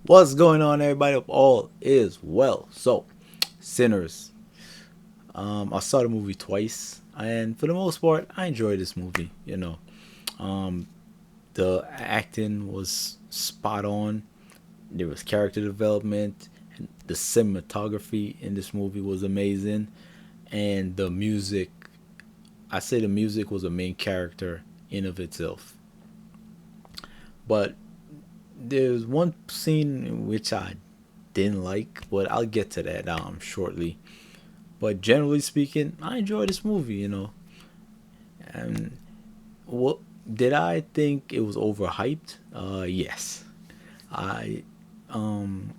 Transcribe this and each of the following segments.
What's going on, everybody? Hope all is well. So, Sinners. I saw the movie twice, and for the most part, I enjoyed this movie. Um, the acting was spot on. There was character development, and the cinematography in this movie was amazing, and the music. I say the music was a main character in of itself. But there's one scene in which I didn't like, but I'll get to that shortly. But generally speaking, I enjoy this movie. And what did I think it was overhyped? Yes. I um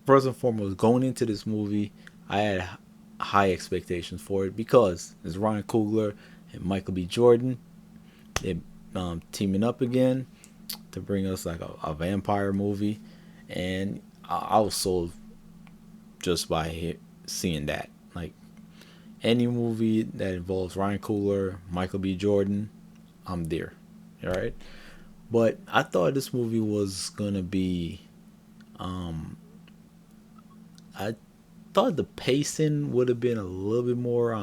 First and foremost, going into this movie, I had high expectations for it because it's Ryan Coogler and Michael B. Jordan. They teaming up again to bring us like a vampire movie, and I was sold just by seeing that. Like any movie that involves Ryan Coogler, Michael B. Jordan, I'm there. All right. But I thought this movie was gonna be. Um, I thought the pacing would have been a little bit more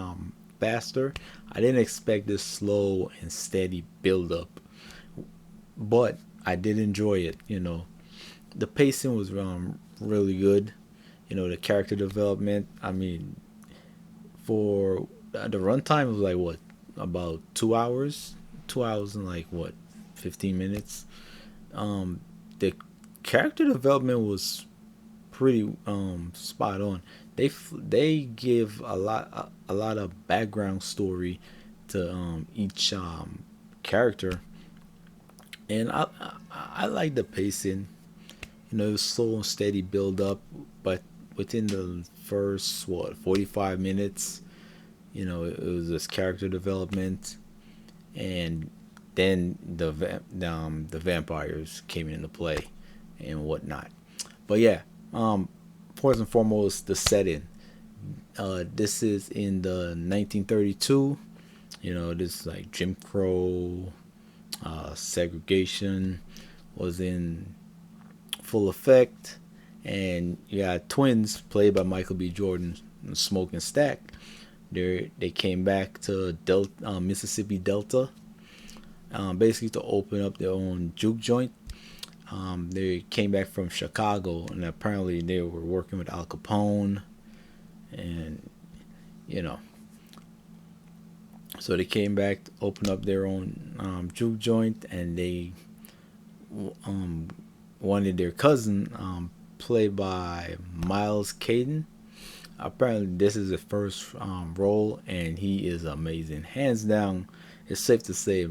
faster. I didn't expect this slow and steady build up, but I did enjoy it. The pacing was really good. The character development. I mean, for the runtime, it was like what, about 2 hours, 2 hours and like what, 15 minutes. The character development was pretty spot on. They give a lot of background story to each character, and I like the pacing. It was slow and steady build up, but within the first 45 minutes, it was this character development, and then the vampires came into play and whatnot. But yeah, um, first and foremost, the setting. This is in the 1932. This is like Jim Crow, segregation was in full effect, and you got twins played by Michael B. Jordan, Smoke and Stack. They came back to Mississippi Delta, basically to open up their own juke joint. They came back from Chicago, and apparently they were working with Al Capone, and you know, so they came back to open up their own juke joint, and they um, wanted their cousin, played by Miles Caden. Apparently, this is his first role, and he is amazing, hands down. It's safe to say,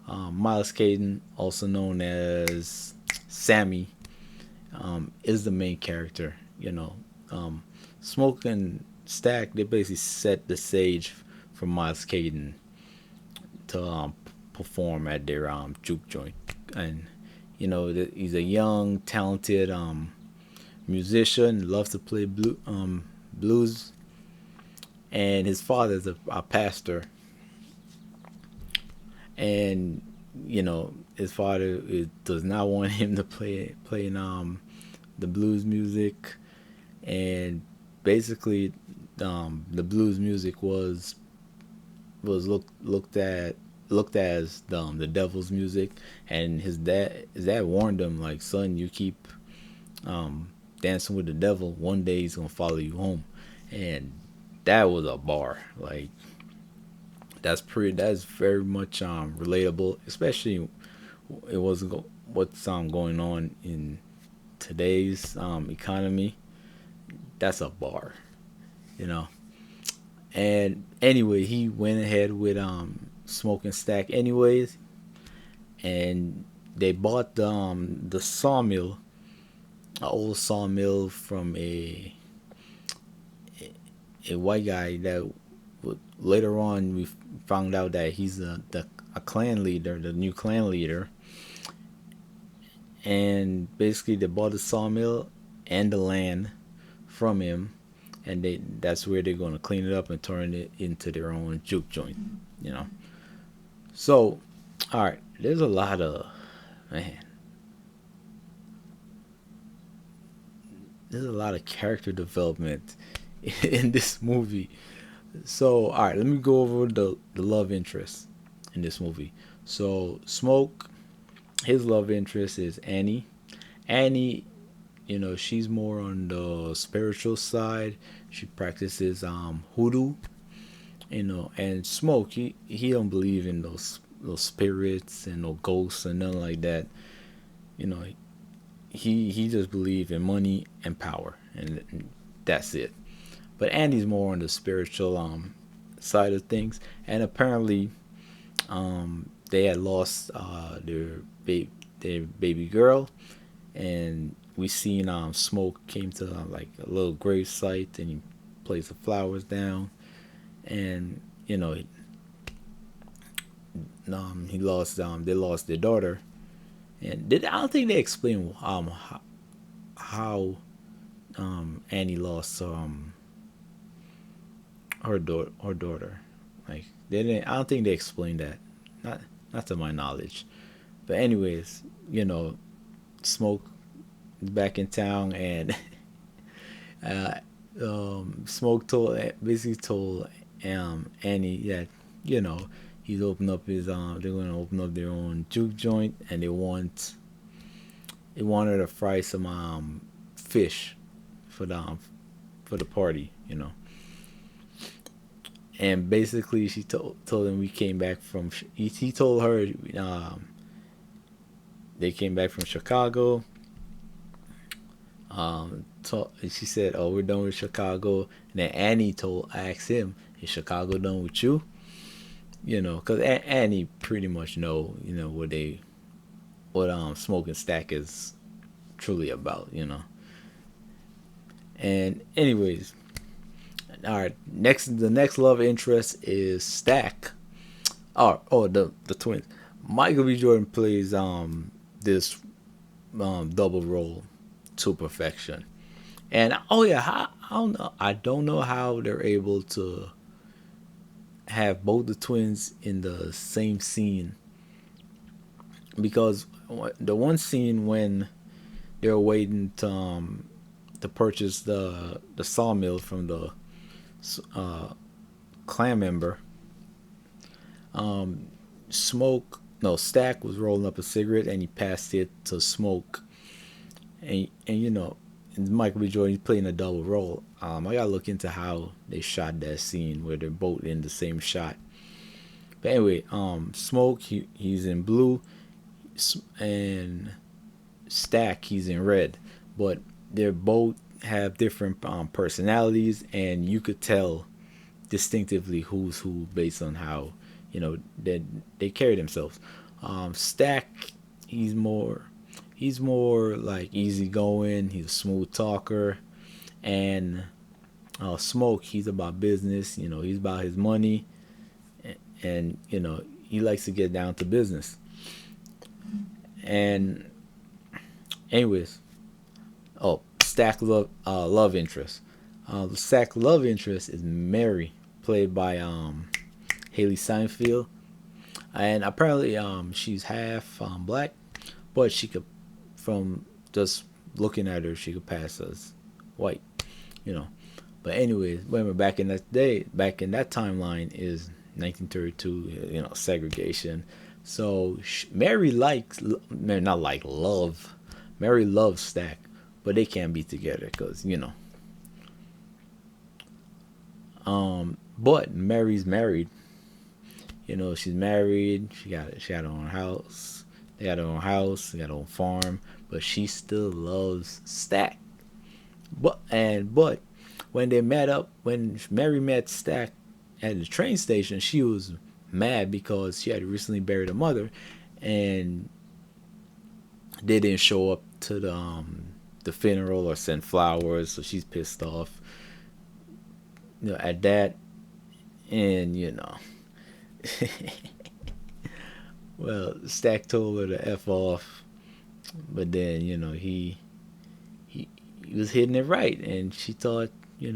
Miles Caden, also known as Sammy, is the main character. Smoke and Stack, they basically set the stage for Miles Caden to perform at their juke joint, and he's a young, talented musician, loves to play blues, and his father is a pastor, and his father does not want him to play the blues music, and basically the blues music was looked as the devil's music, and his dad warned him, like, son, you keep dancing with the devil, one day he's gonna follow you home. And that was a bar. Like, that's very much relatable, especially it was what's going on in today's economy. That's a bar, you know. And anyway, he went ahead with Smoke and Stack anyways, and they bought the sawmill, an old sawmill from a white guy that later on we found out that he's a clan leader, the new clan leader. And basically they bought the sawmill and the land from him, and that's where they're going to clean it up and turn it into their own juke joint, you know. So, all right, there's a lot of, man, there's a lot of character development in this movie. So, all right, let me go over the love interest in this movie. So, Smoke, his love interest is Annie. Annie, she's more on the spiritual side. She practices hoodoo, and Smoke, he don't believe in those spirits and no ghosts and nothing like that. You know, he just believe in money and power, and that's it. But Andy's more on the spiritual side of things, and apparently they had lost their baby girl, and we seen Smoke came to like a little grave site, and he placed the flowers down, and he lost they lost their daughter, and I don't think they explain how Annie lost her daughter. Like they didn't. I don't think they explained that. Not not to my knowledge. But anyways, Smoke is back in town, and uh, Smoke basically told Annie that you know he's opened up his they're gonna open up their own juke joint, and they want her to fry some fish for the party, and basically she told him we came back from he told her they came back from Chicago. She said, "Oh, we're done with Chicago." And then Annie asked him, "Is Chicago done with you?" Because Annie pretty much know what Smoking Stack is truly about. And anyways, all right. The next love interest is Stack. The twins. Michael B. Jordan plays this double role to perfection. And oh yeah, I don't know how they're able to have both the twins in the same scene, because the one scene when they're waiting to purchase the sawmill from the uh, clan member, Smoke no Stack was rolling up a cigarette, and he passed it to Smoke, and Michael B. Jordan, he's playing a double role. I gotta look into how they shot that scene where they're both in the same shot. But anyway, Smoke, he's in blue, and Stack, he's in red, but they both have different personalities, and you could tell distinctively who's who based on how they carry themselves. Stack, he's more he's more like easygoing. He's a smooth talker, and Smoke, he's about business. He's about his money, and he likes to get down to business. And anyways, Stack love interest. The Stack love interest is Mary, played by Haley Steinfeld, and apparently she's half black, but she could, from just looking at her, she could pass as white, you know. But anyways, remember back in that timeline is 1932, segregation. So Mary likes, not like love, Mary loves Stack, but they can't be together because But Mary's married. She's married. She got her own house. They got her own house. They got her own farm. But she still loves Stack. But when they met up, when Mary met Stack at the train station, she was mad because she had recently buried her mother, and they didn't show up to the funeral or send flowers. So she's pissed off. At that, and well, Stack told her to f off, but then he was hitting it right, and she thought he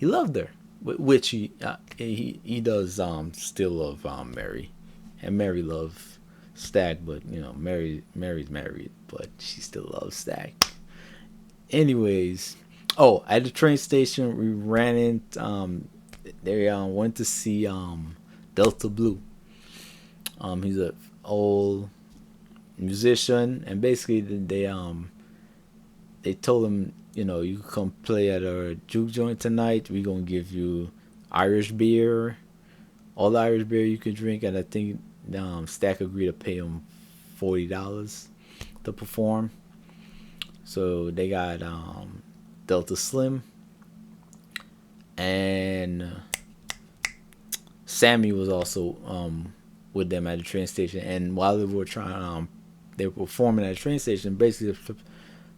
loved her, which he does still love Mary, and Mary loves Stack, but Mary's married, but she still loves Stack. Anyways, oh, at the train station we ran in. They went to see Delta Blue. He's a old musician, and basically they told him, you know, you come play at our juke joint tonight. We gonna give you Irish beer, all the Irish beer you could drink, and I think Stack agreed to pay him $40 to perform. So they got Delta Slim and Sammy was also with them at the train station. And while they were performing at the train station, basically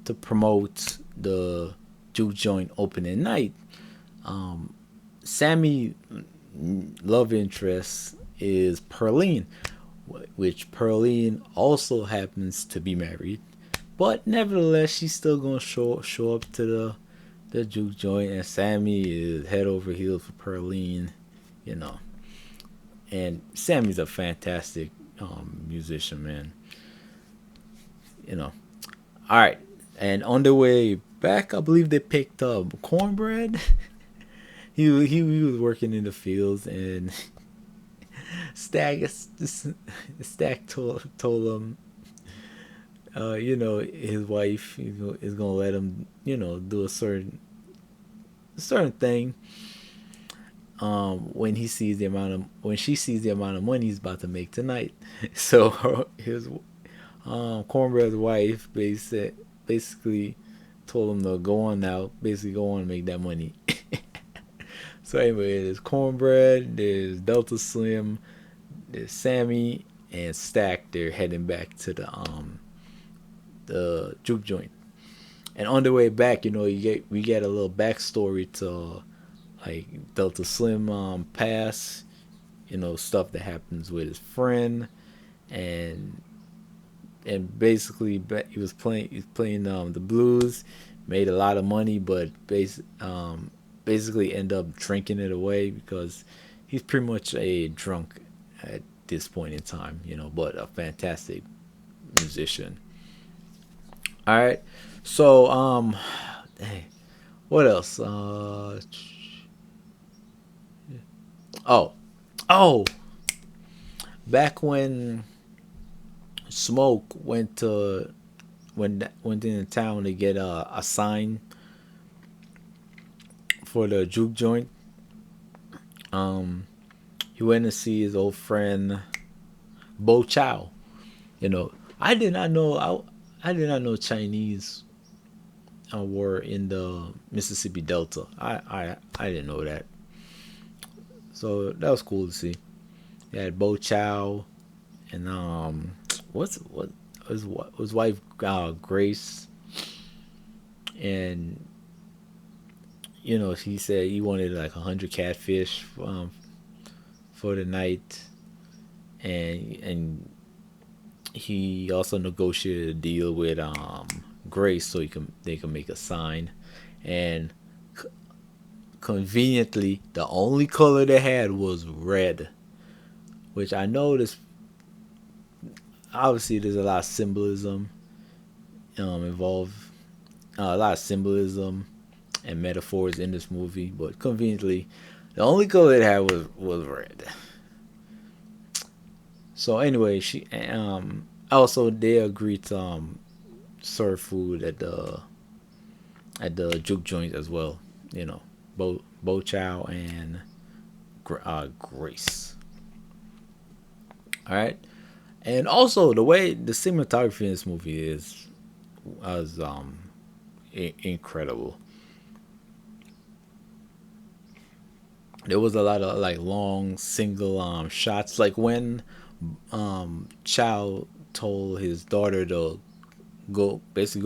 to promote the juke joint opening night. Sammy love interest is Pearline, which Pearline also happens to be married, but nevertheless she's still gonna show up to the juke joint, and Sammy is head over heels for Pearline, you know. And Sammy's a fantastic musician, man. You know. All right, and on the way back, I believe they picked up Cornbread. He was working in the fields, and Stack Stack told him, you know, his wife is gonna let him, you know, do a certain thing. When she sees the amount of money he's about to make tonight, so his Cornbread's wife basically told him to go on now, basically go on and make that money. So anyway, there's Cornbread, there's Delta Slim, there's Sammy and Stack. They're heading back to the juke joint, and on the way back, you know, we get a little backstory to like Delta Slim pass, you know, stuff that happens with his friend, and basically he's playing the blues, made a lot of money, but basically end up drinking it away because he's pretty much a drunk at this point in time, you know, but a fantastic musician. All right, so hey, what else? Oh, oh, back when Smoke went into town to get a sign for the juke joint. Um, he went to see his old friend Bo Chow. You know, I did not know Chinese were in the Mississippi Delta. I didn't know that. So that was cool to see. He had Bo Chow and what his wife Grace, and you know, he said he wanted like 100 catfish for the night, and he also negotiated a deal with Grace so they can make a sign, and conveniently the only color they had was red, which I noticed. Obviously, there's a lot of symbolism involved, a lot of symbolism and metaphors in this movie, but conveniently, the only color it had was red. So anyway, she also they agreed to serve food at the juke joint as well. You know, Bo Chow and Grace. All right, and also the way the cinematography in this movie is was incredible. There was a lot of like long single shots, like when Chow told his daughter to go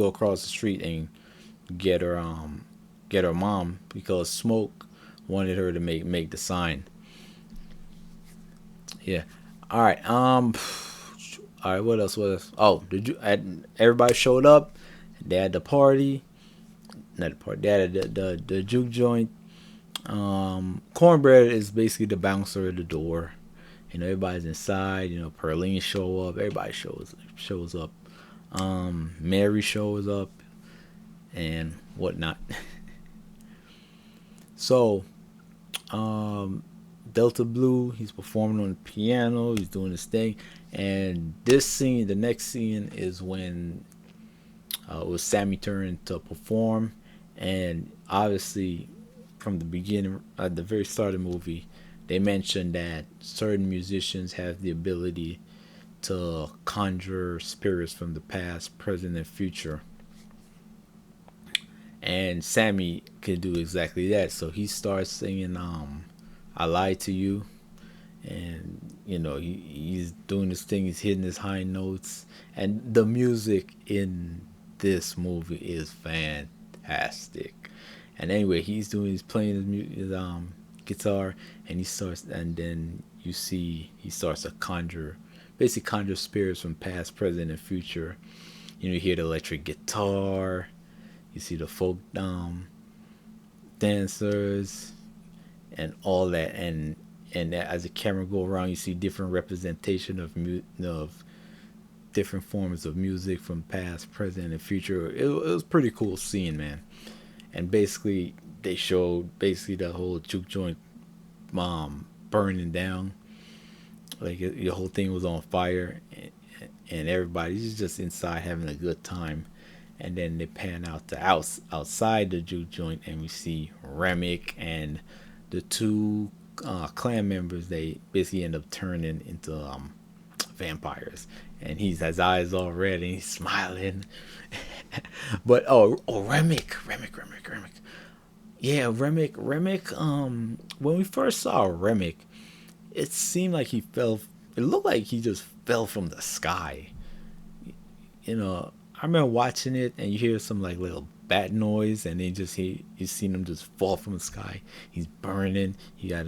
across the street and get her get her mom because Smoke wanted her to make the sign. Yeah. All right. All right. What else? What else? Oh, everybody showed up. They had the party. Not the party. They had the juke joint. Cornbread is basically the bouncer at the door. You know, everybody's inside. You know, Pearline show up. Everybody shows up. Mary shows up, and whatnot. So, um, Delta Blue, he's performing on the piano, he's doing his thing, and this scene, the next scene, is when it was Sammy turn to perform, and obviously, from the beginning, at the very start of the movie, they mentioned that certain musicians have the ability to conjure spirits from the past, present, and future. And Sammy could do exactly that. So he starts singing "I Lied to You," and he's doing this thing. He's hitting his high notes, and the music in this movie is fantastic. And anyway, he's playing his guitar, and and then you see he starts to basically conjure spirits from past, present, and future. You hear the electric guitar, you see the folk dancers, and all that, and as the camera go around, you see different representation of different forms of music from past, present, and future. It was pretty cool scene, man. And basically, they showed basically the whole juke joint burning down. Like the whole thing was on fire, and everybody's just inside having a good time. And then they pan out to outside the juke joint, and we see Remick and the two clan members. They basically end up turning into vampires, and he's his eyes all red, and he's smiling. But Remick. Yeah, Remick. When we first saw Remick, it seemed like he fell. It looked like he just fell from the sky. I remember watching it, and you hear some like little bat noise, and then you seen him just fall from the sky. He's burning. He got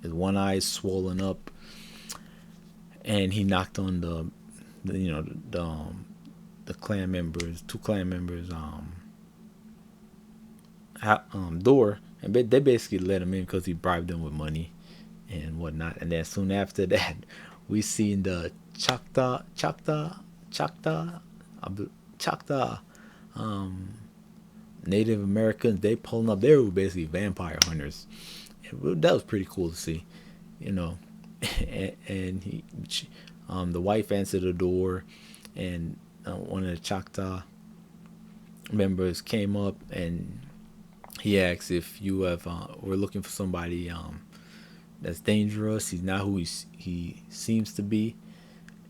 his one eye swollen up, and he knocked on the clan members, two clan members door, and they basically let him in because he bribed them with money and whatnot. And then soon after that, we seen the Choctaw, Choctaw Native Americans. They pulling up. They were basically vampire hunters. That was pretty cool to see, you know. And the wife answered the door, and one of the Choctaw members came up, and he asked if you have we're looking for somebody that's dangerous. He's not who he seems to be,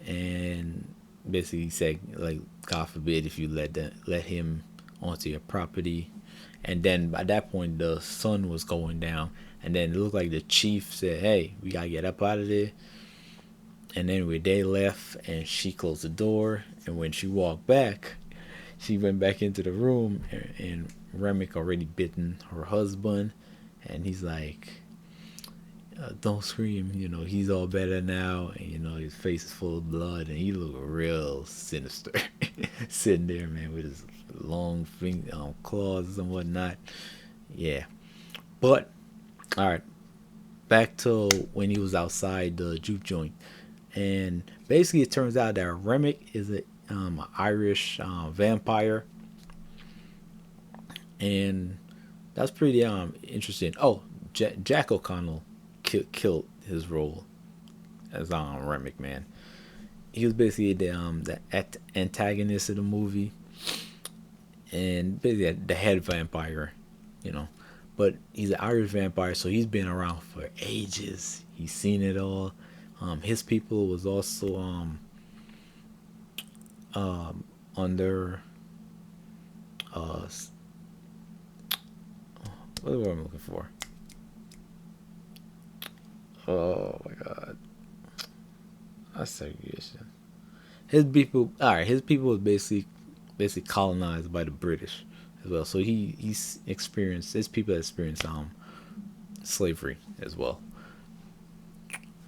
and basically he said, like, God forbid if you let him onto your property. And then by that point the sun was going down, and then it looked like the chief said, hey, we gotta get up out of there. And anyway, they left, and she closed the door, and when she walked back, she went back into the room, and Remick already bitten her husband, and he's like, don't scream, he's all better now, and his face is full of blood, and he looked real sinister sitting there, man, with his long claws and whatnot. Yeah. But all right, back to when he was outside the juke joint, and basically it turns out that Remick is a Irish vampire, and that's pretty interesting. Oh, Jack O'Connell killed his role as Remick, man. He was basically the antagonist of the movie, and basically the head vampire, you know. But he's an Irish vampire, so he's been around for ages. He's seen it all. His people was also under what am I looking for? Oh my god, that's segregation. His people, all right. His people was basically colonized by the British as well. So he's experienced, his people experienced slavery as well.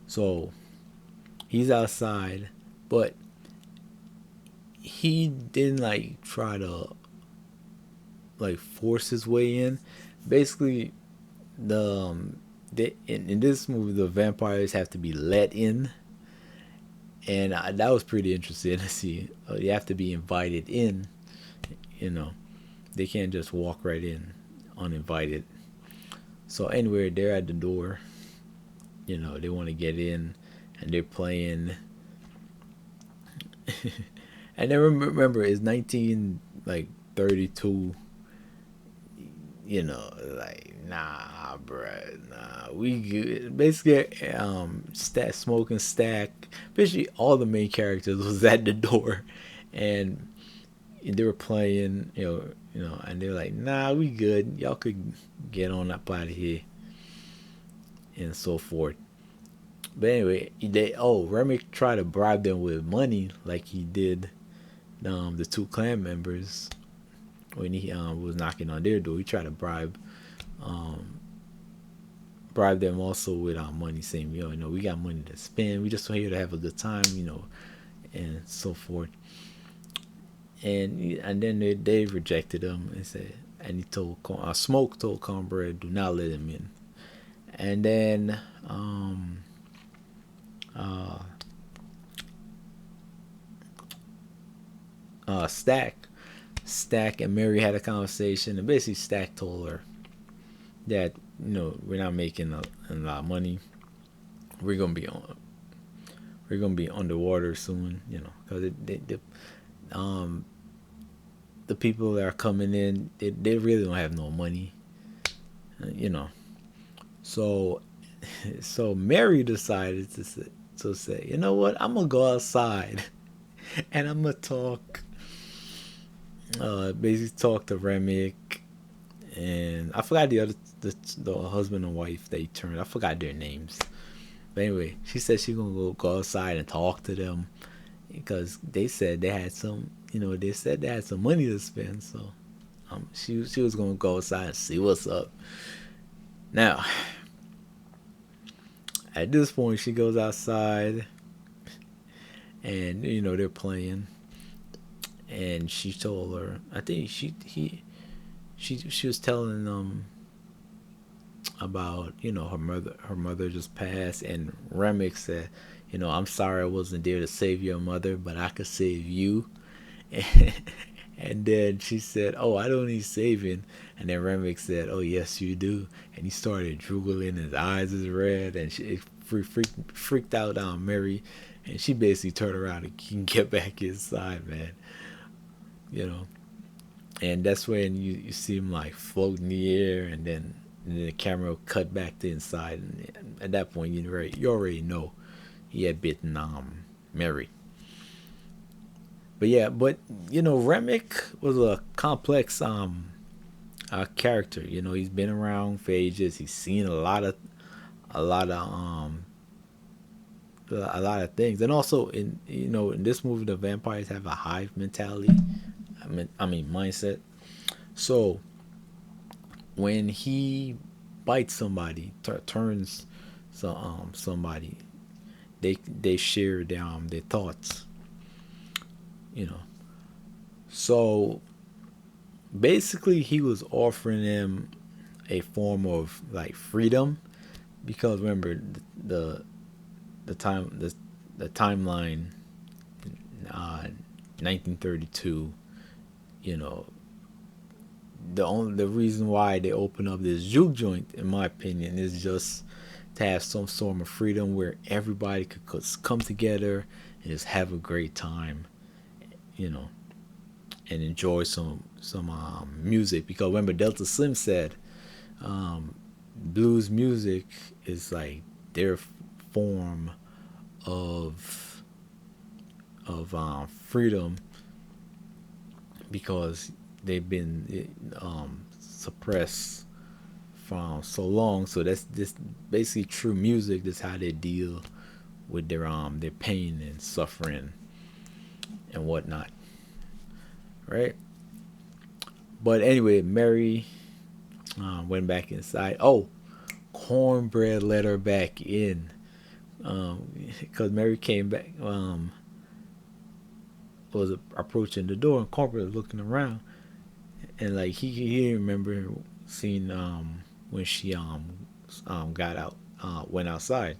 So he's outside, but he didn't like try to like force his way in. Basically, in this movie, the vampires have to be let in, and that was pretty interesting to see. You have to be invited in, you know. They can't just walk right in uninvited. So anyway, they're at the door. They want to get in, and they're playing. And then remember, it's 1932. Like, nah, bruh, nah, we good. Basically, Stack, Smoking Stack, basically all the main characters was at the door, and they were playing, and they were like, nah, we good. Y'all could get on up out of here, and so forth. But anyway, Remick tried to bribe them with money like he did the two clan members when he was knocking on their door. He tried to um, bribe them also with money, saying, we got money to spend. We just here to have a good time, and so forth. And then they rejected him and said, and he told Smoke told Cornbread, do not let him in. And then uh, Stack and Mary had a conversation, and basically Stack told her that we're not making a lot of money. We're gonna be on. We're gonna be underwater soon, because um the people that are coming in, they really don't have no money, you know. So so Mary decided to say, you know what, I'm gonna go outside and I'm gonna talk, basically talk to Remick, and I forgot the husband and wife they turned. I forgot their names. But anyway, she said she gonna go outside and talk to them because they said they had some. They said they had some money to spend. So she was gonna go outside and see what's up. Now, at this point, she goes outside, and they're playing, and she told her. I think she was telling them about her mother just passed, and Remick said, I'm sorry I wasn't there to save your mother, but I could save you. And then she said, oh, I don't need saving. And then Remick said, oh, yes, you do. And he started drooling, his eyes is red, and she freaked out on Mary, and she basically turned around and can get back inside, man. you know and that's when you see him like float in the air, and then the camera will cut back to inside, and at that point you already know he had bitten Mary. But yeah, Remick was a complex character. He's been around for ages. He's seen a lot of things, and also in this movie the vampires have a hive mentality. I mean mindset. So when he bites somebody, turns somebody, they share their thoughts. You know. So basically, he was offering them a form of like freedom, because remember the time the timeline, uh, 1932. You know, the reason why they open up this juke joint, in my opinion, is just to have some sort of freedom where everybody could come together and just have a great time. You know, and enjoy some music, because remember Delta Slim said blues music is like their form of freedom, because they've been suppressed from so long. So that's this basically true music. That's how they deal with their pain and suffering and whatnot, right? But anyway, Mary went back inside. Oh, Cornbread let her back in, because Mary came back. Was approaching the door, and Cornbread was looking around, and like he didn't remember seeing when she got out, went outside.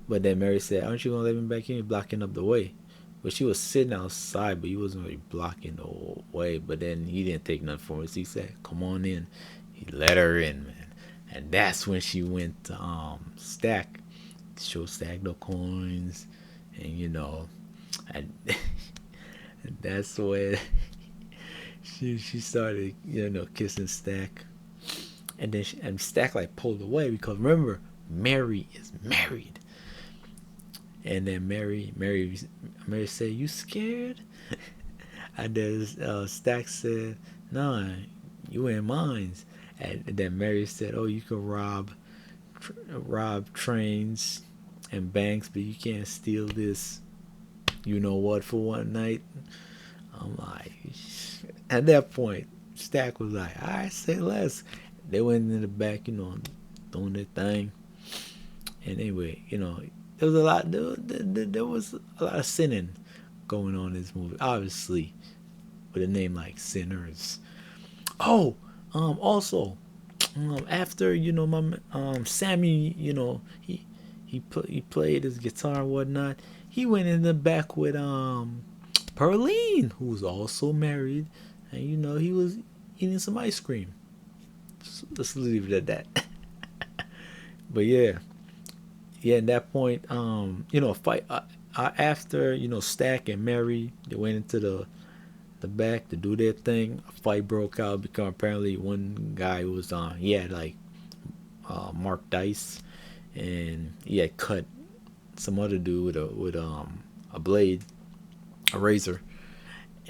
But then Mary said, "Aren't you gonna let me back in? You're blocking up the way." but she was sitting outside, but he wasn't really blocking the whole way. But then he didn't take nothing from her. So he said, "Come on in." He let her in, man, and that's when she went to Stack, show Stack the coins, and and, and that's when she started kissing Stack, and then and Stack like pulled away because remember Mary is married. And then Mary said, "You scared?" And then Stack said, "Nah, you ain't mine." And then Mary said, "Oh, you can rob trains and banks, but you can't steal this. You know what? For one night." I'm like, at that point, Stack was like, "All right, say less." They went in the back, doing their thing. And anyway, there was a lot. There was a lot of sinning going on in this movie. Obviously, with a name like Sinners. Oh, also, after my Sammy, he played his guitar and whatnot. He went in the back with Pearline, who was also married, and he was eating some ice cream. So let's leave it at that. But yeah, at that point, fight after Stack and Mary, they went into the back to do their thing. A fight broke out because apparently one guy was he had like Mark Dice, and he had cut some other dude with a blade, a razor,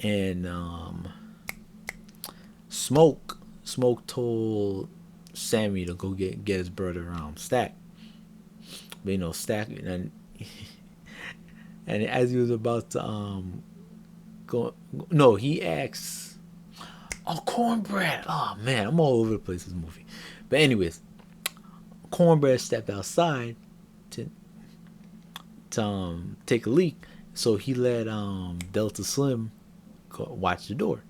and Smoke told Sammy to go get his brother Stack. But Stack and as he was about to go, no, he asks, "Oh, Cornbread." Oh man, I'm all over the place this movie. But anyways, Cornbread stepped outside to take a leak, so he let Delta Slim watch the door.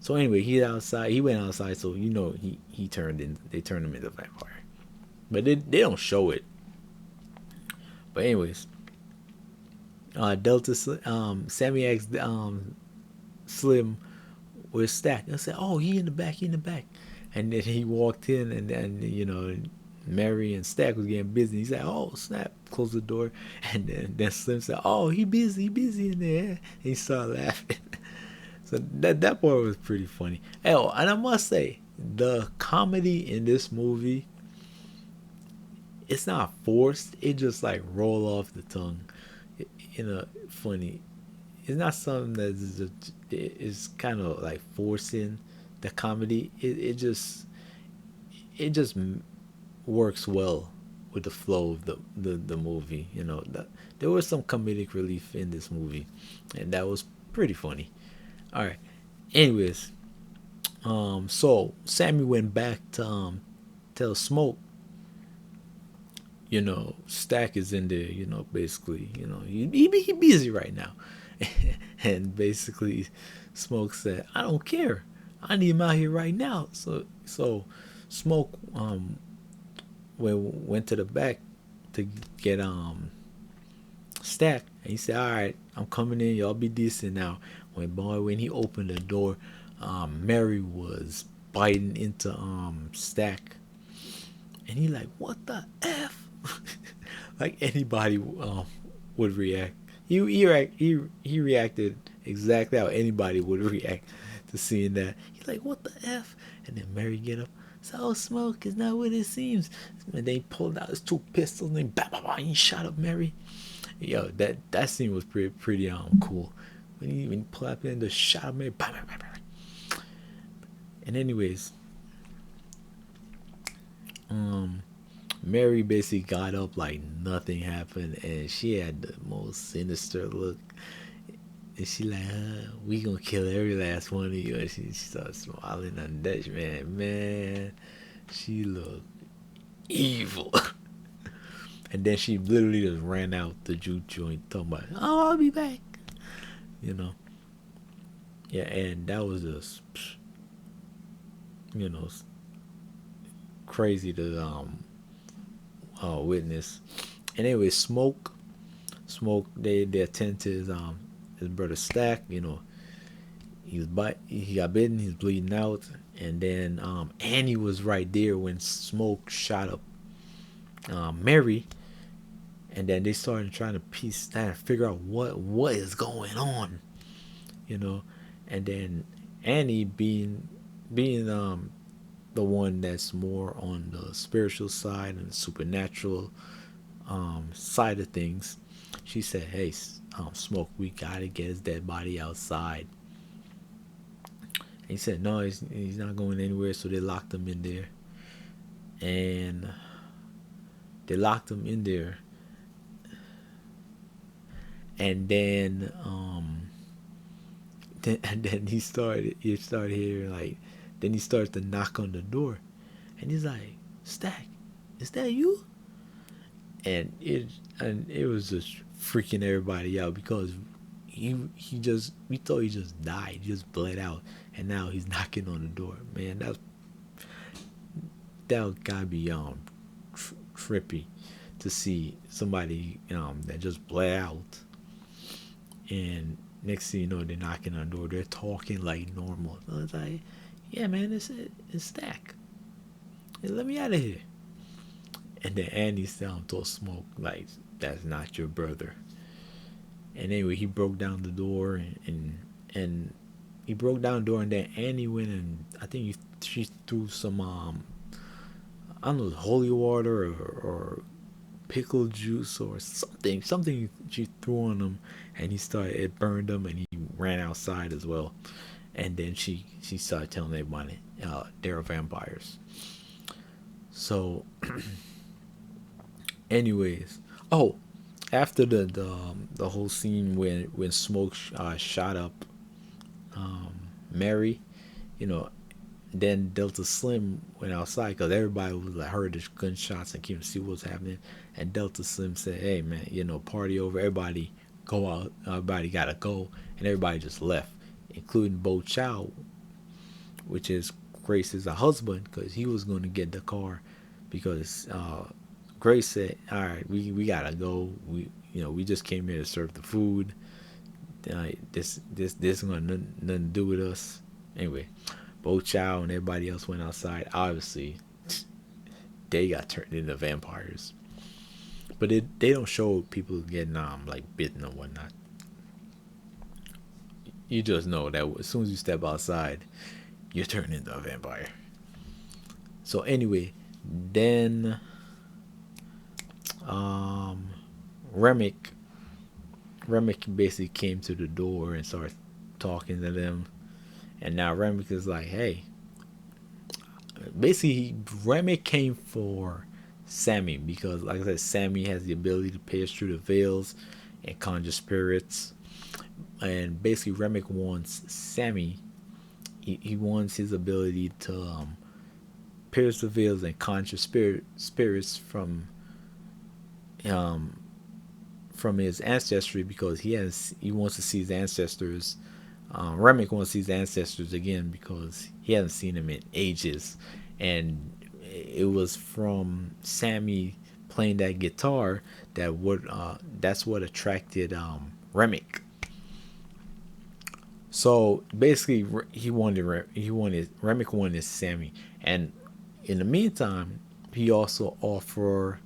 So anyway, he outside. He went outside, so he turned in. They turned him into a vampire, but they don't show it. But anyways, Sammy asked Slim was Stack. I said, "Oh, he in the back, he in the back." And then he walked in, and then Mary and Stack was getting busy. He said, "Oh, snap!" Close the door, and then Slim said, "Oh, he busy in there." And he started laughing. So that part was pretty funny. Oh, and I must say, the comedy in this movie, it's not forced. It just like roll off the tongue, funny. It's not something that is kind of like forcing the comedy. It just works well with the flow of the movie. There was some comedic relief in this movie, and that was pretty funny. All right. Anyways, so Sammy went back to tell Smoke, Stack is in there, basically, he busy right now. And basically Smoke said, "I don't care. I need him out here right now." So Smoke went to the back to get Stack, and he said, "All right, I'm coming in. Y'all be decent now." When he opened the door, Mary was biting into Stack, and he like, "What the f?" Like anybody would react. He reacted exactly how anybody would react to seeing that. He's like, "What the f?" And then Mary get up. So, "Oh, Smoke is not what it seems." And they pulled out his two pistols and bah, bah, bah, he shot up Mary. Yo, that scene was pretty cool. When he pulled up in the shot of Mary. Bah, bah, bah, bah. And anyways, Mary basically got up like nothing happened, and she had the most sinister look. And she like, "We gonna kill every last one of you." And she started smiling on Dutch man. She looked evil. And then she literally just ran out the juke joint talking about, "Oh, I'll be back." You know. Yeah, and that was just you know crazy to witness. And anyway, Smoke, they attend to his his brother Stack. He got bitten. He's bleeding out, and then Annie was right there when Smoke shot up Mary, and then they started trying to piece that and figure out what is going on, you know, and then Annie being the one that's more on the spiritual side and the supernatural side of things, she said, "Hey, Smoke, we gotta get his dead body outside." And he said, "No, he's not going anywhere." So they locked him in there, and they locked him in there, and then he started hearing like, then he started to knock on the door, and he's like, "Stack, is that you?" And it was just freaking everybody out because he just we thought he just died, he just bled out, and now he's knocking on the door. Man, that gotta be trippy to see somebody that just bled out, and next thing you know they're knocking on the door, they're talking like normal. So it's like, yeah, man, it's Stack. Hey, let me out of here. And then Andy told Smoke like, that's not your brother. And anyway, he broke down the door, and he broke down the door, and then Annie went, and I think she threw some I don't know, holy water or pickle juice or something she threw on him, and it burned him, and he ran outside as well. And then she started telling everybody they're vampires. So anyways, oh, after the whole scene when Smoke shot up Mary, you know, then Delta Slim went outside because everybody was like heard the gunshots and came to see what was happening. And Delta Slim said, "Hey man, party over. Everybody go out. Everybody gotta go." And everybody just left, including Bo Chow, which is Grace's husband, because he was going to get the car because Grace said, "All right, we gotta go. We just came here to serve the food. This got nothing to do with us." Anyway, Bo Chow and everybody else went outside. Obviously, they got turned into vampires, but they don't show people getting like bitten or whatnot. You just know that as soon as you step outside, you're turned into a vampire. So anyway, then um, Remick Remick basically came to the door and started talking to them, and now Remick is like, "Hey." Basically, Remick came for Sammy because, like I said, Sammy has the ability to pierce through the veils and conjure spirits. And basically, Remick wants Sammy. He wants his ability to pierce the veils and conjure spirits um, from his ancestry because he wants to see his ancestors. Remick wants to see his ancestors again because he hasn't seen them in ages, and it was from Sammy playing that guitar that's what attracted Remick. So basically, Remick wanted Sammy, and in the meantime, he also offered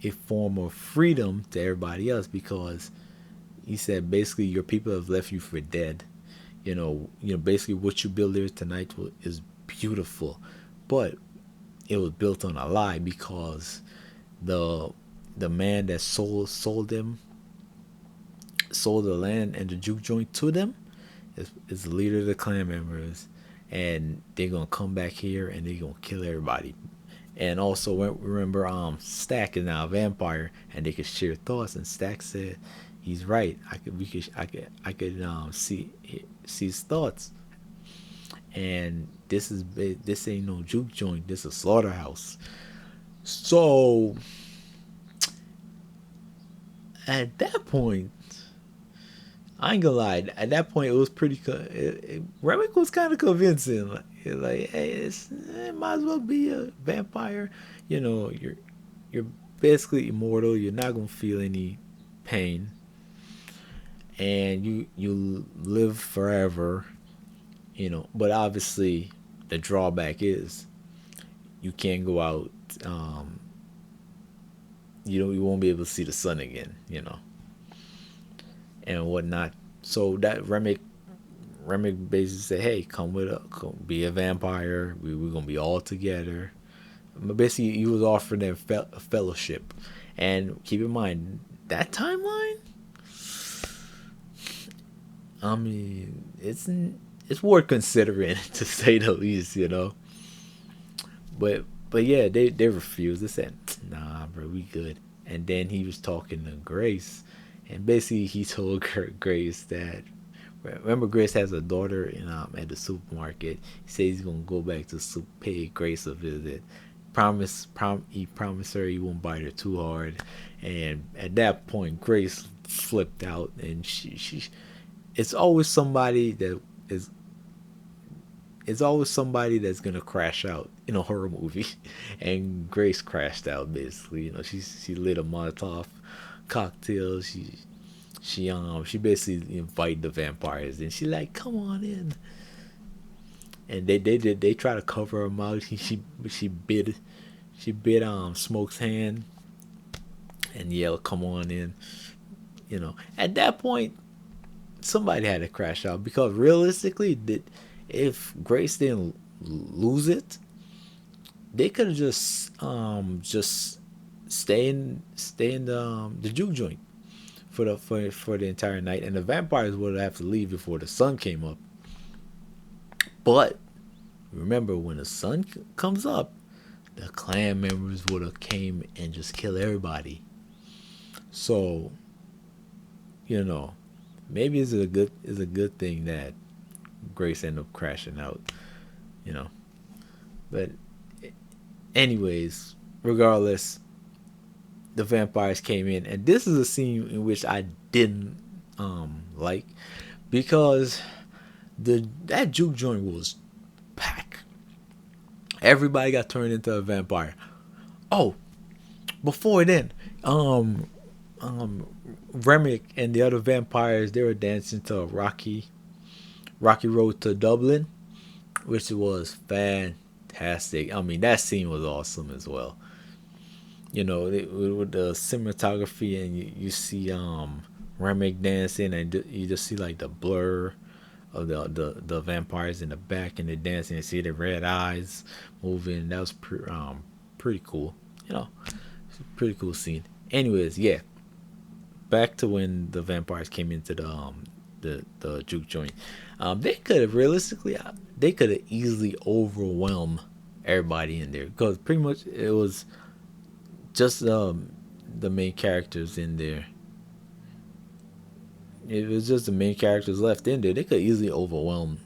a form of freedom to everybody else because he said basically your people have left you for dead. Basically what you build here tonight is beautiful, but it was built on a lie because the the man that sold the land and the juke joint to them is the leader of the clan members, and they're gonna come back here and they're gonna kill everybody. And also remember, Stack is now a vampire, and they could share thoughts. And Stack said, "He's right. I could see his thoughts. And this ain't no juke joint. This is a slaughterhouse." So at that point, I ain't gonna lie. At that point, it was pretty. Remick was kind of convincing. Like, hey, it might as well be a vampire. You're basically immortal. You're not gonna feel any pain. and you live forever, but obviously the drawback is you can't go out. um you won't be able to see the sun again, and whatnot. So that Remick basically said, "Hey, come be a vampire. We're gonna be all together." But basically, he was offering them a fellowship, and keep in mind that timeline. I mean, it's worth considering to say the least, But yeah, they refused. They said, "Nah, bro, we good." And then he was talking to Grace, and basically he told Grace that, remember, Grace has a daughter at the supermarket. He says he's gonna go back to pay Grace a visit. He promised her he won't bite her too hard. And at that point, Grace flipped out, and she it's always somebody that is it's always somebody that's gonna crash out in a horror movie, and Grace crashed out basically. She lit a Molotov cocktail. She basically invited the vampires, and she like, come on in. And they try to cover her mouth. She bit Smoke's hand and yelled, "Come on in." At that point, somebody had to crash out, because realistically, if Grace didn't lose it, they could have just stay in the juke joint for the entire night, and the vampires would have to leave before the sun came up. But remember, when the sun comes up, the clan members would have came and just killed everybody. So, you know, maybe it's a good thing that Grace ended up crashing out. You know, but anyways, regardless, the vampires came in, and this is a scene in which I didn't like, because that juke joint was packed. Everybody got turned into a vampire. Oh, before then, um, Remick and the other vampires, they were dancing to Rocky Road to Dublin, which was fantastic. I mean, that scene was awesome as well. With the cinematography, and you see Remick dancing, and you just see like the blur of the vampires in the back, and they're dancing, and see their red eyes moving. That was pretty cool. You know, it's a pretty cool scene. Anyways, yeah, back to when the vampires came into the juke joint. They could have realistically, they could have easily overwhelmed everybody in there, because pretty much it was just the main characters in there. It was just the main characters left in there. They could easily overwhelm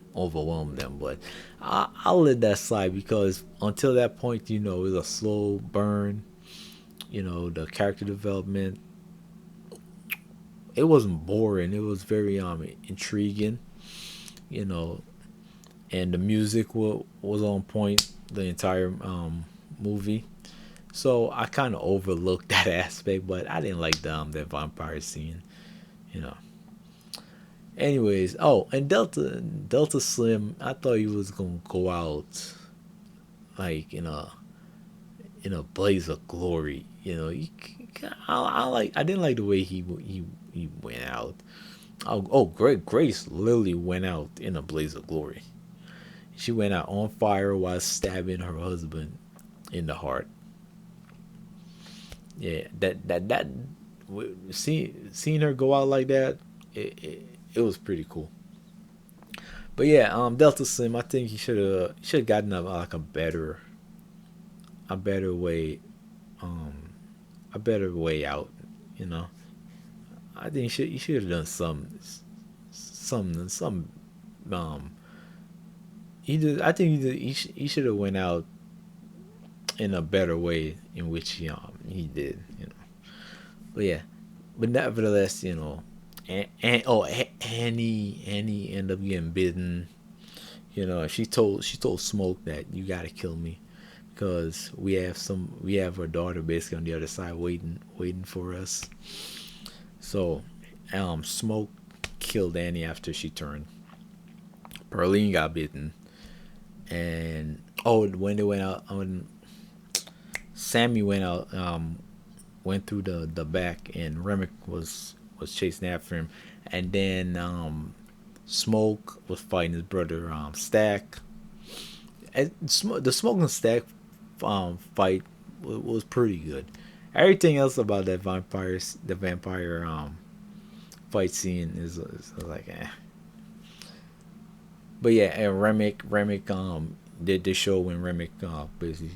them, but I'll let that slide, because until that point, it was a slow burn. The character development, it wasn't boring. It was very intriguing. You know, and the music was on point the entire movie. So I kind of overlooked that aspect, but I didn't like the vampire scene. You know. Anyways, oh, and Delta Slim, I thought he was gonna go out like in a blaze of glory. I didn't like the way he went out. Oh, Grace literally went out in a blaze of glory. She went out on fire while stabbing her husband in the heart. Yeah, that seeing her go out like that, it was pretty cool. But yeah, Delta Slim, I think he should have gotten like a better way, um a better way out. You know, I think he should have done some um I think he should have went out in a better way in which he did. But yeah, but nevertheless, and Annie ended up getting bitten. She told Smoke that you gotta kill me, because we have our daughter basically on the other side waiting for us. So, Smoke killed Annie after she turned. Pearline got bitten, and oh, when they went out, when Sammy went out, went through the back, and Remick was chasing after him, and then Smoke was fighting his brother Stack. And the Smoke and Stack fight was pretty good. Everything else about the vampire fight scene is like eh. But yeah, and Remick did the show when Remick basically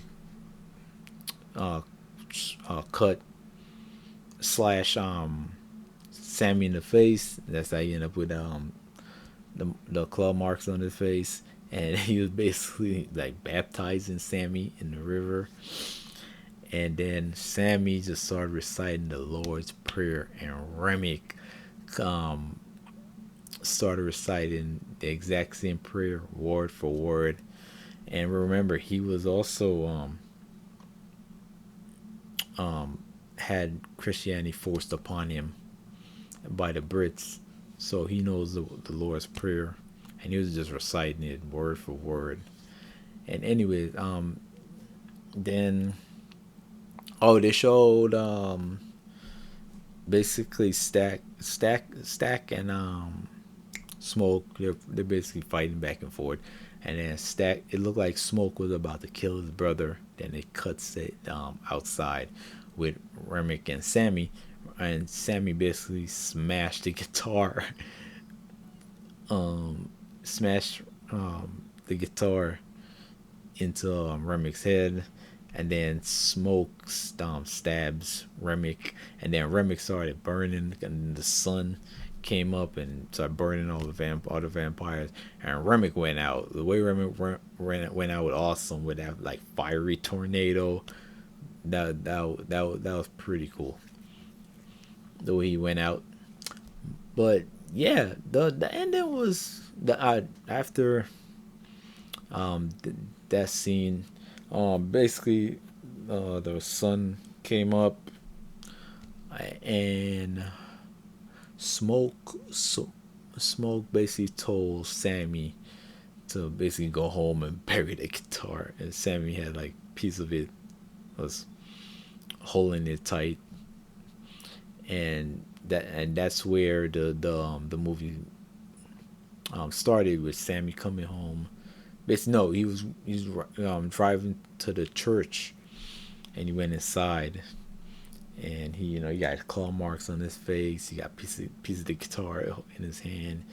uh, cut slash Sammy in the face. That's how he ended up with the claw marks on his face, and he was basically like baptizing Sammy in the river. And then Sammy just started reciting the Lord's Prayer, and Remick um, started reciting the exact same prayer, word for word. And remember, he was also had Christianity forced upon him by the Brits, so he knows the Lord's Prayer, and he was just reciting it word for word. And anyway, then oh, they showed basically Stack and Smoke. They're basically fighting back and forth, and then Stack. It looked like Smoke was about to kill his brother. Then it cuts it outside with Remick and Sammy, and Sammy basically smashed the guitar, smashed the guitar into Remick's head, and then Smoke stabs Remick, and then Remick started burning, and the sun came up and started burning all the vampires, and Remick went out. The way Remick went out was awesome with that like fiery tornado. That was pretty cool. The way he went out, but yeah, the ending was the after that scene. Basically, the sun came up, and Smoke basically told Sammy to basically go home and bury the guitar, and Sammy had like a piece of it, was holding it tight, and that's where the movie started with Sammy coming home. But no, he was driving to the church, and he went inside, and he got claw marks on his face. He got piece of the guitar in his hand,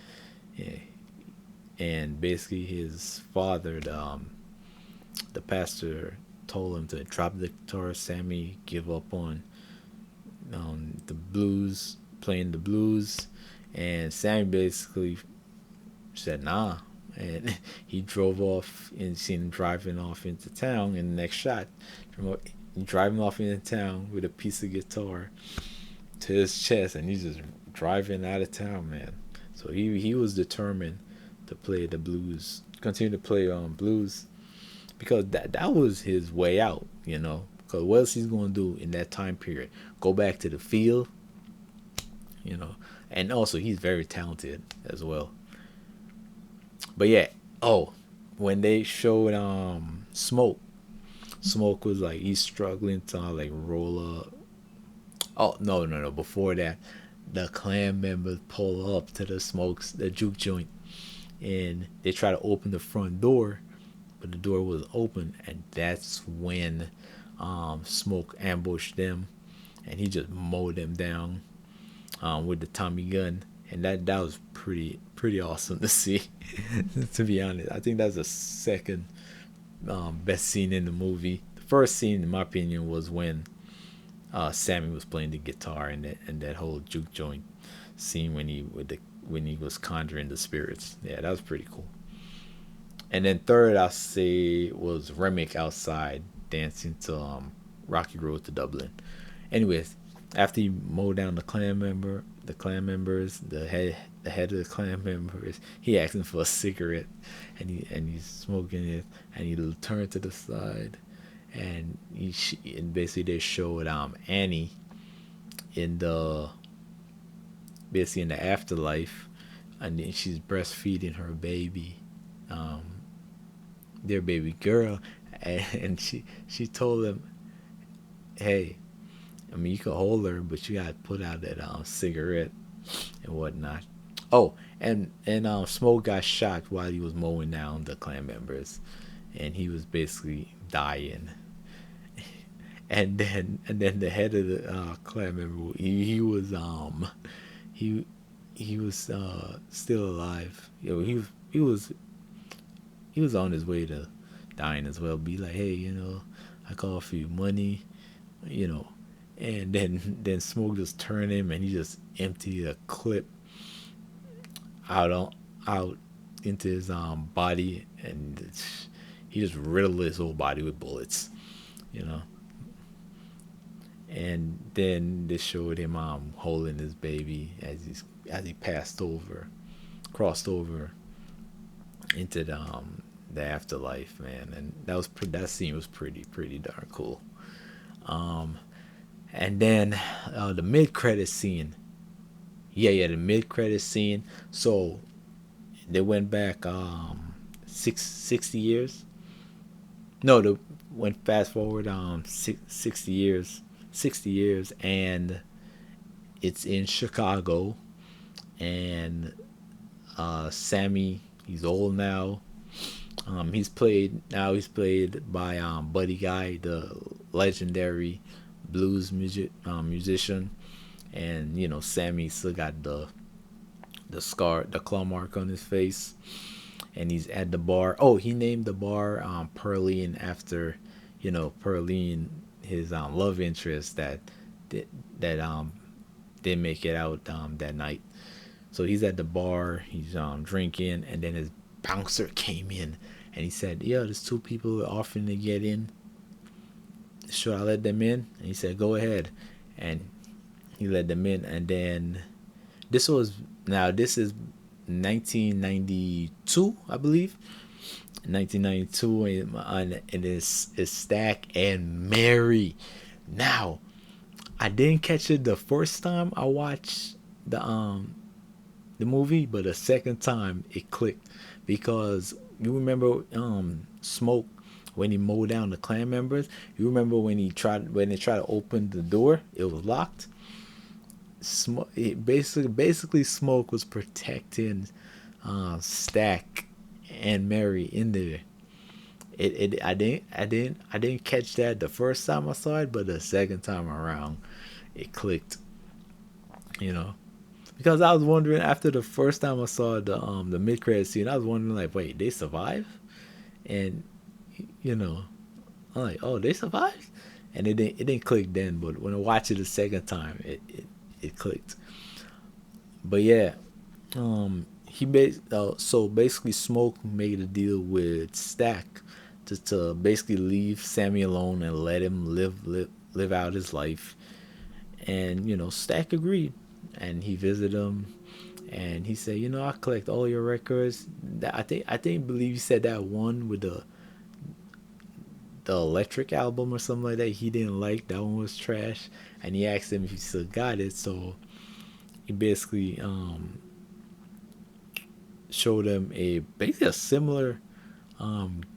and basically his father, the pastor, told him to drop the guitar. Sammy give up on the blues, playing the blues, and Sammy basically said nah, and he drove off and seen him driving off into town. In the next shot, driving off into town with a piece of guitar to his chest, and he's just driving out of town, man. So he was determined to play the blues, continue to play blues, because that was his way out, Because what else he's gonna do in that time period? Go back to the field, And also, he's very talented as well. But yeah, oh, when they showed Smoke was like he's struggling to like roll up. Oh no! Before that, the clan members pull up to the juke joint, and they try to open the front door, but the door was open, and that's when Smoke ambushed them, and he just mowed them down with the Tommy gun, and that was pretty awesome to see. To be honest, I think that's the second best scene in the movie. The first scene, in my opinion, was when Sammy was playing the guitar, and that whole juke joint scene when he was conjuring the spirits. Yeah, that was pretty cool. And then third, I'll say was Remick outside dancing to Rocky Road to Dublin. Anyways, after he mowed down the clan members, the head of the clan members, he asked him for a cigarette, and he's smoking it, and he turned to the side, and and basically they showed Annie in the basically in the afterlife, and then she's breastfeeding her baby, um, their baby girl, and she told him, "Hey, I mean, you can hold her, but you gotta put out that cigarette and whatnot." Oh, and Smoke got shot while he was mowing down the clan members, and he was basically dying. And then the head of the clan member, he he was still alive. You know, he was on his way to dying as well. Be like, hey, I can offer you money, you know, and then Smoke just turned him and he just emptied a clip out on out into his body, and he just riddled his whole body with bullets, you know. And then they showed him holding his baby as he passed over, crossed over into the afterlife, man. And that scene was pretty darn cool. Um, and then the mid credit scene, yeah, the mid credit scene. So they went back 60 years. No, they went fast forward 60 years, 60 years, and it's in Chicago, and Sammy, he's old now. He's played by Buddy Guy, the legendary musician, and Sammy still got the the claw mark on his face, and he's at the bar. Oh, he named the bar Pearline after, Pearline, his love interest that that didn't make it out that night. So he's at the bar, he's drinking, and then his bouncer came in and he said, "Yeah, there's two people offering to get in. Should I let them in?" And he said, "Go ahead." And he let them in, and then this was this is 1992, I believe. 1992, and it's Stack and Mary. Now, I didn't catch it the first time I watched the movie, but the second time it clicked because you remember Smoke when he mowed down the clan members. You remember when they tried to open the door, it was locked. Basically Smoke was protecting Stack and Mary in there. I didn't catch that the first time I saw it, but the second time around, it clicked. You know, because I was wondering after the first time I saw the mid credit scene, I was wondering like, wait, they survive? And you know, I'm like, oh, they survived, and it didn't click then, but when I watched it the second time, it clicked. But yeah, so basically Smoke made a deal with Stack to basically leave Sammy alone and let him live out his life. And Stack agreed, and he visited him, and he said, I collect all your records. I think believe he said that one with the Electric album or something like that. He didn't like that one, was trash, and he asked him if he still got it. So he basically showed him basically a similar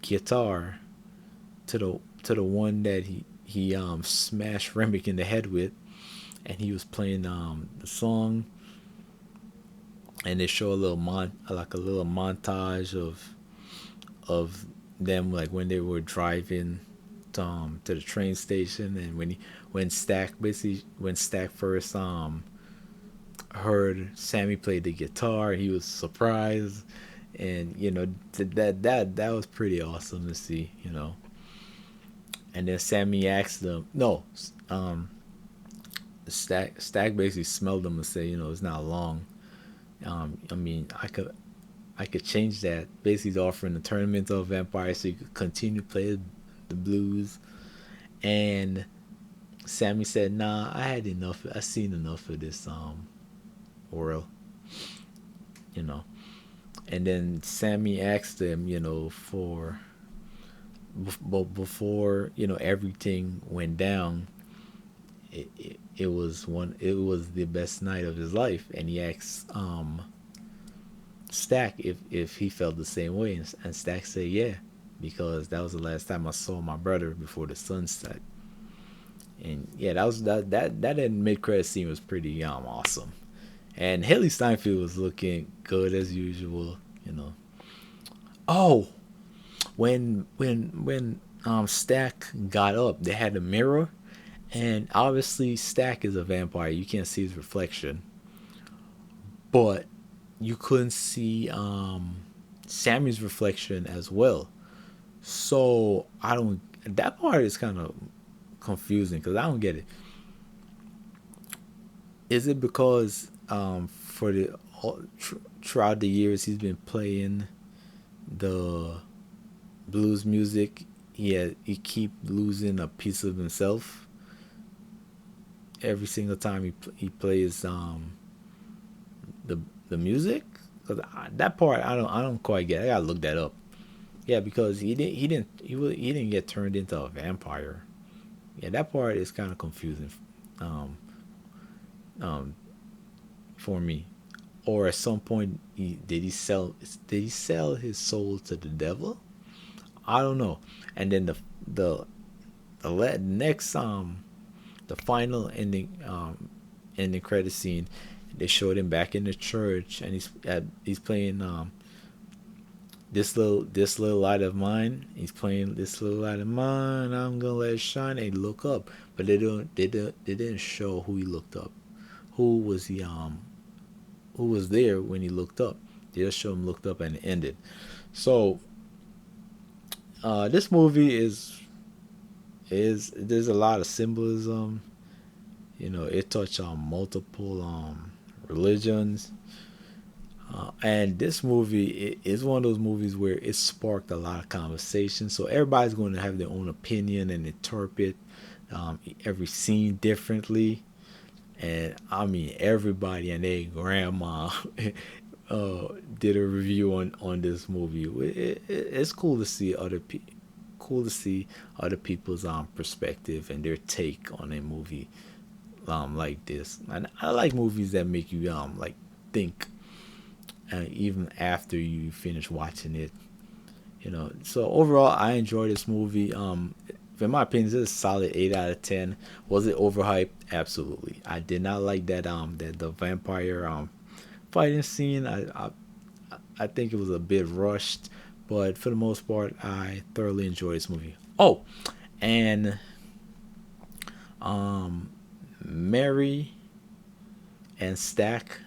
guitar to the one that he smashed Remick in the head with, and he was playing the song, and they show a little montage of them, like when they were driving to the train station, and when Stack first heard Sammy play the guitar, he was surprised, and that was pretty awesome to see. And then Sammy asked them, no, Stack basically smelled them and said, it's not long. I mean, I could change that. Basically, he's offering the tournament of vampires so you could continue to play the blues. And Sammy said, "Nah, I had enough. I seen enough of this oral, you know." And then Sammy asked him, for before everything went down. It was the best night of his life, and he asked Stack if he felt the same way, and Stack said yeah, because that was the last time I saw my brother before the sun set. And yeah, that mid credit scene was pretty awesome. And Haley Steinfeld was looking good as usual, you know. Oh, when Stack got up, they had a mirror, and obviously Stack is a vampire. You can't see his reflection, but you couldn't see Sammy's reflection as well. So I don't. That part is kind of confusing because I don't get it. Is it because for the throughout the years he's been playing the blues music, he keep losing a piece of himself every single time he plays the the music? Cause that part I don't quite get. I gotta look that up. Yeah, because he didn't get turned into a vampire. Yeah, that part is kind of confusing um, um, for me. Or at some point, did he sell his soul to the devil? I don't know. And then the next the final ending credit scene, they showed him back in the church, and he's playing this little light of mine. He's playing this little light of mine. I'm gonna let it shine. And look up, but they didn't show who he looked up. Who was he who was there when he looked up? They just show him looked up and it ended. So this movie is there's a lot of symbolism. You know, it touched on multiple religions. And this movie is one of those movies where it sparked a lot of conversation. So everybody's going to have their own opinion and interpret every scene differently. And I mean, everybody and their grandma did a review on this movie. It's cool to see cool to see other people's perspective and their take on a movie like this. And I like movies that make you like think even after you finish watching it. You know, so overall, I enjoy this movie. In my opinion, this is a solid 8 out of 10. Was it overhyped? Absolutely. I did not like that the vampire fighting scene. I think it was a bit rushed, but for the most part, I thoroughly enjoyed this movie. Oh, and um, Mary and Stack,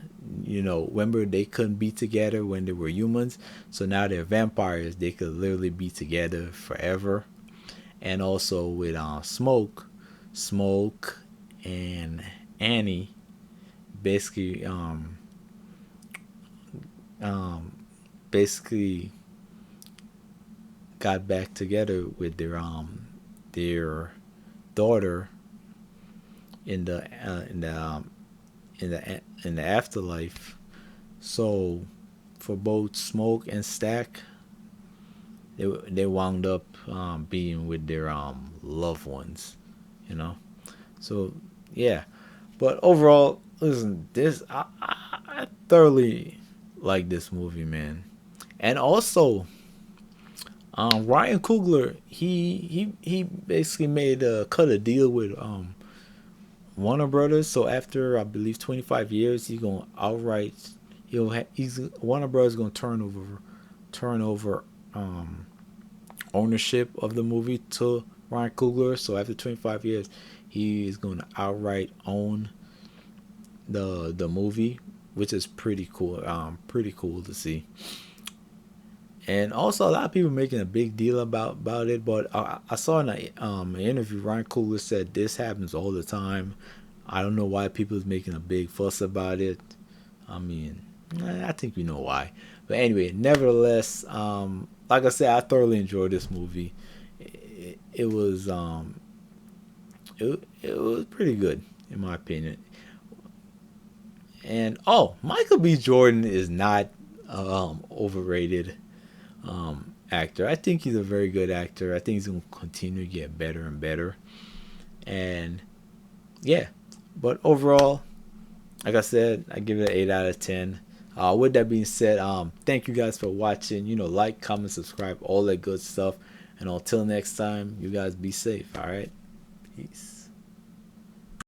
you know, remember they couldn't be together when they were humans, so now they're vampires. They could literally be together forever. And also with Smoke and Annie, basically um, basically got back together with their daughter in the afterlife. So for both Smoke and Stack, they wound up being with their loved ones, you know. So yeah, but overall, listen, I thoroughly like this movie, man. And also, Ryan Coogler, he basically made cut a deal with Warner Brothers. So after I believe 25 years, he's gonna outright he's Warner Brothers gonna turn over ownership of the movie to Ryan Coogler. So after 25 years, he is gonna outright own the movie, which is pretty cool. Pretty cool to see. And also, a lot of people making a big deal about it. But I saw in an interview, Ryan Coogler said this happens all the time. I don't know why people is making a big fuss about it. I mean, I think we know why. But anyway, nevertheless, like I said, I thoroughly enjoyed this movie. It was it was pretty good in my opinion. And oh, Michael B. Jordan is not overrated actor. I think he's a very good actor. I think he's gonna continue to get better and better. And yeah, but overall, like I said, I give it an 8 out of 10. With that being said, thank you guys for watching. Like, comment, subscribe, all that good stuff. And until next time, you guys be safe. All right, peace.